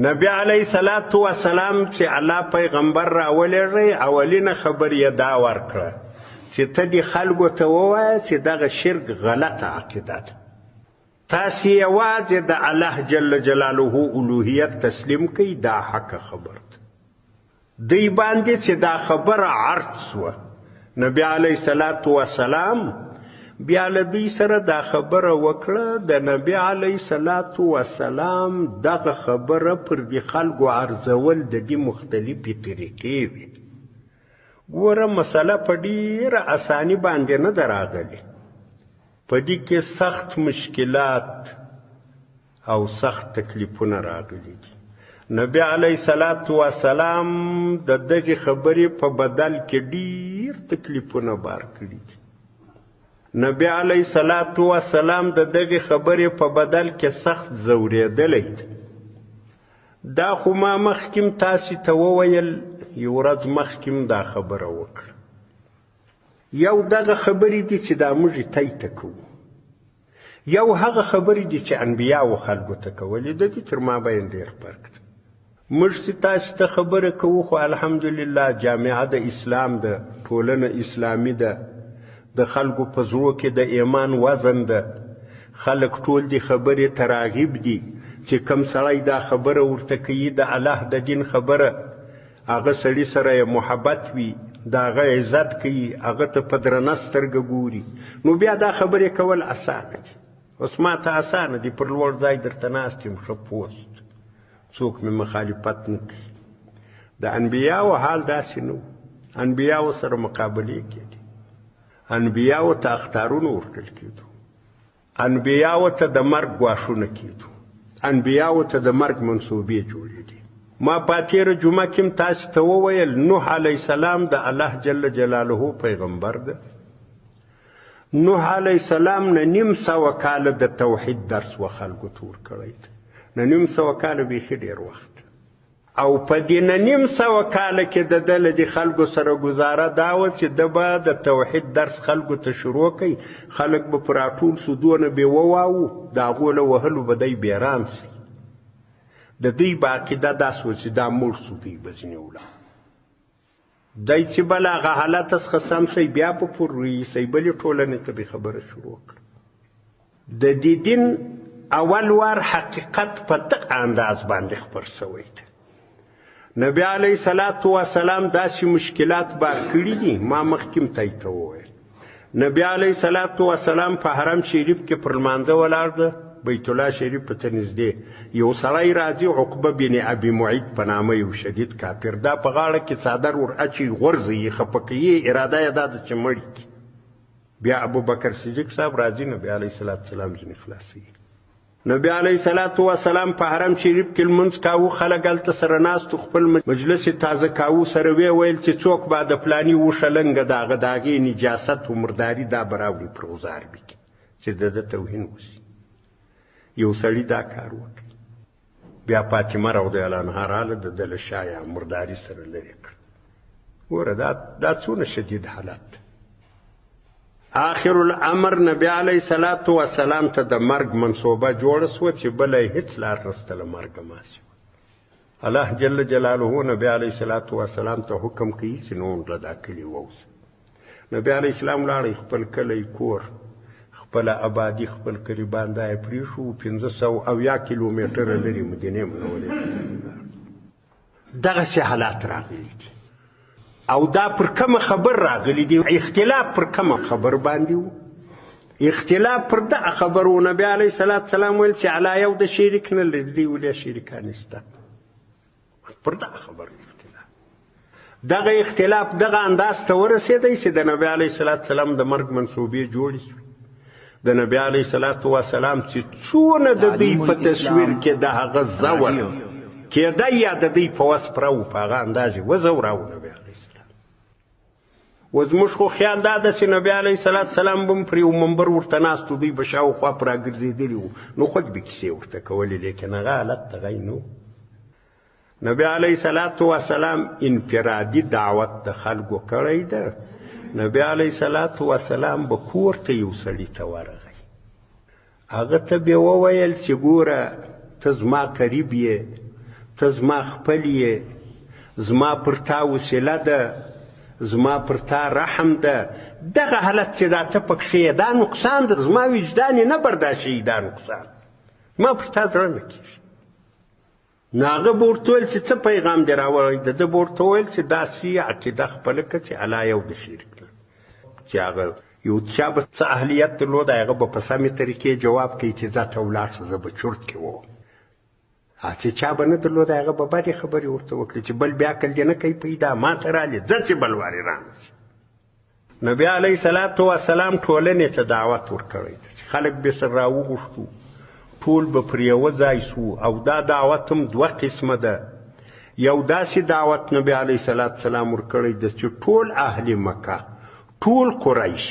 نبی علیه صلوات و سلام چې الله پیغمبر راولېږي اولینه خبر یې دا ورکړه چې ته دې خلکو ته ووایه چې دغه شرک غلطه عقیده ده. تاسې یوازې د الله جل جلاله الوهیت تسلیم کړئ، دا حق خبر ده. دوی باندې چې دا خبره عرض سوه، نبی علیه صلوات و سلام بیا له دوی سره دا خبره وکړه. د نبی علیه صلوات و سلام دغه خبره پر دې خلکو عرضول د دې مختلفې طریقې وي. ګوره مسله په ډېره اساني باندې نه ده راغلې، په دې کې سخت مشکلات او سخت تکلیفونه راغلي دي. نبی علیه صلوات و سلام د دغې خبرې په بدل کې ډېر تکلیفونه بار کړي دي. نبی علیه صلوات و سلام د دغې خبرې په بدل کې سخت ځورېدلی دی. دا خو ما مخکې تاسې ته وویل، یو ورځ مخکې دا خبره وکړه. یو دغه خبرې دي چې دا موږ تی ته کوو، یو هغه خبرې دي چې انبیاو خلکو ته کولې. د دې تر مابین ډېر فرق دی. موږ چې تاسو ته خبره کوو خو الحمدلله جامعه د اسلام ده، ټولنه اسلامي ده، د خلکو په زړو کې د ایمان وزن ده. خلک ټول دې خبرې ته راغب دي چې کم سړی دا خبره ورته کوي د الله د دین خبره، هغه سړي سره یې محبت وي، د هغه عزت کوي، هغه ته په درنه سترګه ګوري، نو بیا دا خبرې کول اسانه دي. اوس ما ته اسانه دي، پر لوړ ځای درته ناست یم، ښه پوست، څوک مې مخالفت نه کوي. د انبیاو حال داسې نه و. انبیاو سره مقابلې کېدې، انبیاو ته اختارونه ورکړل کېدو، انبیاو ته د مرګ ګواښونه کېدو، انبیاو ته د مرګ منصوبې جوړېدې. ما په تېره جمعه کې تاسو ته وویل نوح علیه السلام د الله جل جلاله پیغمبر ده. نوح علیه السلام نه 900 کاله د توحید درس و خلکو ته ورکړی دی. نه 900 کاله بیخي ډېر وخت. او په دې 900 کاله کې د ده له دې خلکو سره ګزاره دا وه چې ده به د توحید درس خلکو ته شروع کوي، خلک به په راټول سو، دونه به وواو، د هغو له وهلو به دی بیرام سي. د دوی به عقیده داسې وه چې دا مړ سو، دوی به ځینې ولاړ. دی چې بل هغه حالت څخه سم سي، بیا به پر رئیسۍ بلې ټولنې ته به خبره شروع کړه. د دې دین اول وار حقیقت په دغه انداز باندې خپر سوی دی. نبی علیه صلوات و سلام داسې مشکلات بار کړي دي. ما مخکې تی ته وویل نبی علیه صلوات و سلام په حرم شریف کې پر لمانځه ولاړ ده، بیت الله شریف ته نږدې یو سړی راځي، عقبه بن ابي معیط په نامه، یو شدید کافر. دا په غاړه کې څادر ور اچي، غورځي یې، خفه کوي، اراده یې دا ده چې مړ کړي. بیا ابوبکر صدیق صاحب راځي، نبی علیه صلوات و سلام ځینې خلاصوي. نبی علیه صلوات و سلام په حرم شریف کې لمونځ کاوه، خلک هلته سره ناستو، خپل مجلس یې تازه کاوه، سره ویې ویل چې څوک به د فلاني وښه لنګه د هغه د هغې نجاست و مرداري دا به راوړي پر غزار بکي چې د ده توهین وشي. یو سړي دا کار وکړي. بیا فاطمه رضی الله عنها راله، د ده له شا مرداري سره لرې کړ. ګوره دا څونه شدید حالت. آخر الامر نبی علیه صلوات و سلام ته د مرګ منصوبه جوړه سوه چې بله یې هېڅ لار نسته له مرګه ماسي. الله جل جلاله نبی علیه صلوات و سلام ته حکم کوي چې نو له دا کلي ووځه. نبی علیه السلام لاړی، خپل کلی، کور، خپله آبادي، خپل قریبان دا یې پرېښو. 570 کیلومتره لرې مدینې منورې ته دغسې حالات راغلي دي. او دا پر کومه خبر راغلی دی؟ اختلاف پر کومه خبر باندې و؟ اختلاف پر دغه خبر و. نبی علیه صلوات سلام ویل چې علا یو د شریک نه لري، دوی ولې شریکان شته؟ پر دغه خبر اختلاف. دغه اختلاف دغه انداز ته ورسېدی چې د نبی علیه صلوات سلام د مرګ منصوبې جوړې شوې. د نبی علیه صلوات و سلام چې څونه د دوی په تصویر کې د هغه زور کېده یا د دوی په وس پره و، په هغه انداز یې وزوراو نبی علیه. و زموږ خو خیال دا ده چې نبی علیه صلوات سلام به پر یو منبر ورته ناست و، دوی به شاوخوا په راګرځېدلي وو، نو خود به کیسې ورته کولې، لیکن هغه حالت دغه یې نه و. نبی علیه صلوات و سلام انفرادي دعوت د خلکو کړی ده. نبی علیه صلوات و سلام به کور ته یو سړي ته ورغی، هغه ته به وویل چې ګوره ته زما قریب یې، ته زما خپل یې، زما پر تا وسیله ده، زما پر تا رحم ده. دغه حالت چې دا ته پکښې یې دا نقصان ده، زما وجدان یې نه برداشوي دا نقصان، ما پر تا زړه نه کېږي. نو هغه به ورته ویل چې څه پیغام دې راوړی ده؟ ده به ورته ویل چې داسې عقیده خپله کړه چې الله یو د شریک نه، چې هغه یو چا به څه اهلیت درلود هغه به په سمې طریقې جواب کوي چې ځه ته ولاړ شه زه به چرت کې وم. چې چا به نه درلود هغه به بدې خبرې ورته وکړي چې بل بیا عقل دې نه کوي پیدا، ما ته رالې ځه چې بل وارې رانشي. نبي علیه صلات وسلام ټولنې ته دعوت ورکړی دی چې خلک به سره راوغوښتو، ټول به پر یوه ځای سو. او دا دعوت هم دوه قسمه ده. یو داسې دعوت نبي علیه صلات وسلام ورکړی دی چې ټول اهل مکه، ټول قریش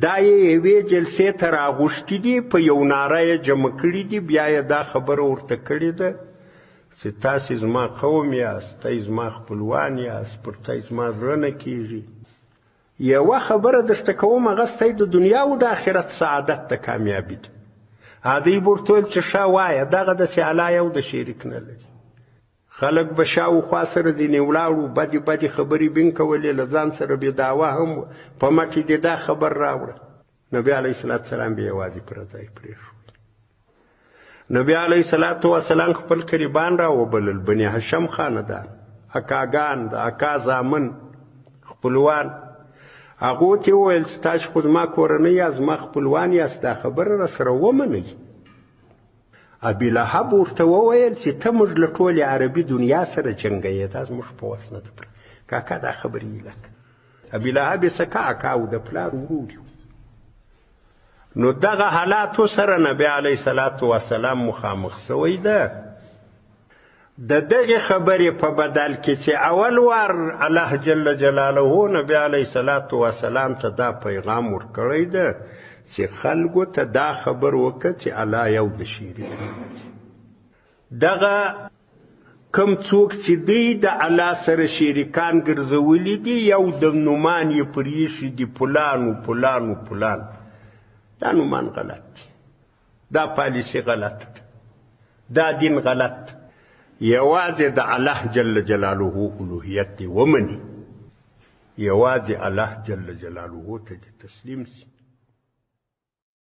دا یې یوې جلسې ته راغوښتي دي، په یو ناره یې جمع کړي دي. بیا یې دا خبره ورته کړې ده چې تاسې زما قوم یاست، تی زما خپلوان یاست، پر تی زما زړه نه کېږي. یوه خبره درته کوم، هغه ستی د دنیا او د آخرت سعادت د کامیابي ده. هغوی به ورته ویل چې ښه وایه دغه داسې الله یو د شریک نه لري. خلک به شاوخوا سره ځینې ولاړو، بدې بدې خبرې بین کولې، له ځان سره بې دعوه هم په مټې دې دا خبر راوړه. نبي علیه صلات وسلام به یوازې پر ځای پرېښود. نبي علیه صلات وسلام خپل قریبان راوبلل، بني هشم خاندان، اکاګان، د اکا زامن، خپلوان. هغو ته یې وویل چې تاسو خو زما کورنۍ یاست، زما خپلوان یاست، دا خبره راسره ومنئ. ابي لهب ورته وویل چې ته موږ له ټولې عربي دنیا سره جنګوې، دا زموږ په وس نه ده. کاکا دا خبرې یې لکه ابي لهب یې څه کاکا او د پلار ورور یو. نو دغه حالاتو سره نبی علیه صلات وسلام مخامخ سوی ده. د دغه خبرې په بدل کې چې اول وار الله جل جلاله نبی علیه صلات وسلام ته دا پیغام ورکړی ده چې خلکو ته دا خبر وکړه چې الله یو د شریک. دغه کم څوک چې دوی د الله سره شریکان ګرځولي دي، یو د نومان یې پرېښي دي، فلان و فلان و فلان، دا نومان غلط دی، دا پالیسي غلط ده، دا دین غلط ده. یوازې د الله جل جلاله الوهیت دی ومني، یوازې الله جل جلاله ته تسلیم سي.